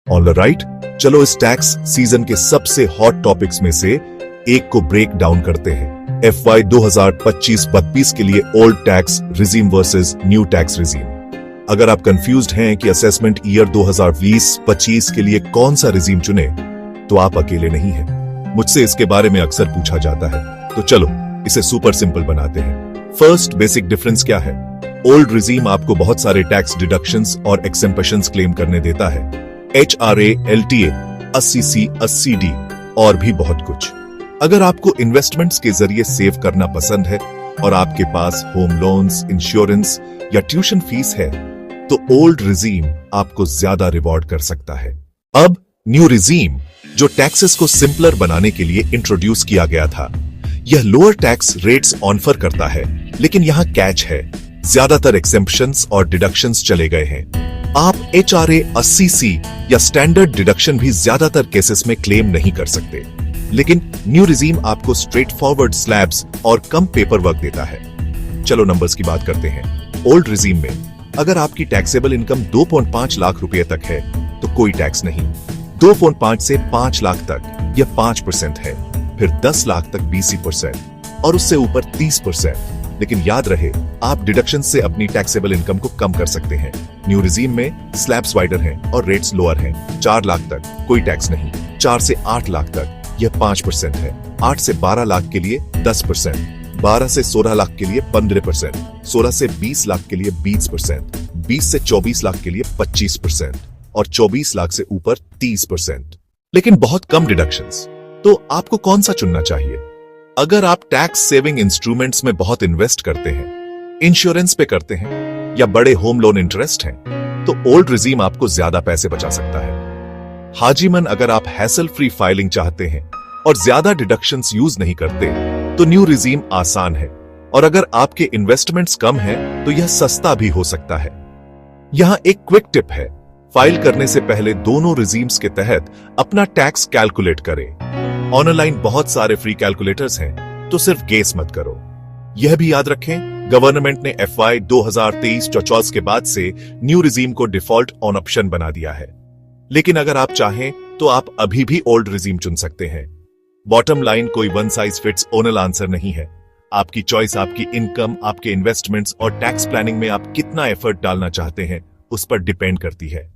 On the right, चलो इस tax season के सबसे हॉट टॉपिक्स में से एक को ब्रेक डाउन करते हैं। FY 2025-32 के लिए old tax regime versus new tax regime. अगर आप कंफ्यूज्ड हैं कि असेसमेंट ईयर 2020-25 के लिए कौन सा रिजीम चुने, तो आप अकेले नहीं हैं। मुझसे इसके बारे में अक्सर पूछा जाता है, तो चलो इसे सुपर सिंपल बनाते हैं। फर्स्ट बेसिक डिफरेंस क्या है? ओल्ड रिजीम आपको बहुत सारे टैक्स डिडक्शंस और एक्सेम्पशंस क्लेम करने देता है। HRA, LTA, 80C, 80D और भी बहुत कुछ। अगर आपको इन्वेस्टमेंट्स के जरिए सेव करना पसंद है और आपके पास होम लोन्स, इंश्योरेंस या ट्यूशन फीस है, तो ओल्ड रिजीम आपको ज्यादा रिवॉर्ड कर सकता है। अब न्यू रिजीम, जो टैक्सेस को सिंपलर बनाने के लिए इंट्रोड्यूस किया गया था, यह लोअर टैक्स रेट्स ऑफर करता है, लेकिन यहां कैच है, ज्यादातर एक्सेम्पशंस और डिडक्शंस चले गए हैं। आप HRA 80C या स्टैंडर्ड डिडक्शन भी ज्यादातर केसेस में क्लेम नहीं कर सकते, लेकिन न्यू रिजीम आपको स्ट्रेट फॉरवर्ड स्लैब्स और कम पेपर वर्क देता है। चलो नंबर्स की बात करते हैं। ओल्ड रिजीम में अगर आपकी टैक्सेबल इनकम 2.5 लाख रुपए तक है तो कोई टैक्स नहीं। 2.5 से 5 लाख तक यह 5% है, फिर 10 लाख तक 20% और उससे ऊपर 30%। लेकिन याद रहे, आप डिडक्शन से अपनी टैक्सेबल इनकम को कम कर सकते हैं। न्यू रिजीम में स्लैब्स वाइडर हैं और रेट्स लोअर हैं। 4 लाख तक कोई टैक्स नहीं, 4 से 8 लाख तक यह 5% है, 8 से 12 लाख के लिए 10%, 12 से 16 लाख के लिए 15%, 16 से 20 लाख के लिए 20%, 20 से 24 लाख के लिए 25% और 24 लाख से ऊपर 30%। लेकिन बहुत कम डिडक्शंस। तो आपको कौन सा चुनना चाहिए? अगर आप टैक्स सेविंग इंस्ट्रूमेंट्स में बहुत इन्वेस्ट करते हैं, इंश्योरेंस पे करते हैं या बड़े होम लोन इंटरेस्ट हैं, तो ओल्ड रिजीम आपको ज्यादा पैसे बचा सकता है। हाजीमन, अगर आप हैसल फ्री फाइलिंग चाहते हैं और ज्यादा डिडक्शंस यूज नहीं करते, तो न्यू रिजीम आसान है। और अगर आपके इन्वेस्टमेंट्स कम हैं, तो यह सस्ता भी हो सकता है। यहां एक क्विक टिप है, फाइल करने से पहले दोनों रिजीम्स के तहत अपना टैक्स कैलकुलेट करें। ऑनलाइन बहुत सारे फ्री कैलकुलेटर्स हैं, तो सिर्फ गेस मत करो। यह भी याद रखें, गवर्नमेंट ने FY 2023-24 के बाद से न्यू रिजीम को डिफॉल्ट ऑन ऑप्शन बना दिया है। लेकिन अगर आप चाहें तो आप अभी भी ओल्ड रिजीम चुन सकते हैं। बॉटम लाइन, कोई one size fits all answer नहीं है। आपकी चॉइस आपकी इनकम, आपके इन्वेस्टमेंट्स और टैक्स प्लानिंग में आप कितना एफर्ट डालना चाहते हैं, उस पर डिपेंड करती है।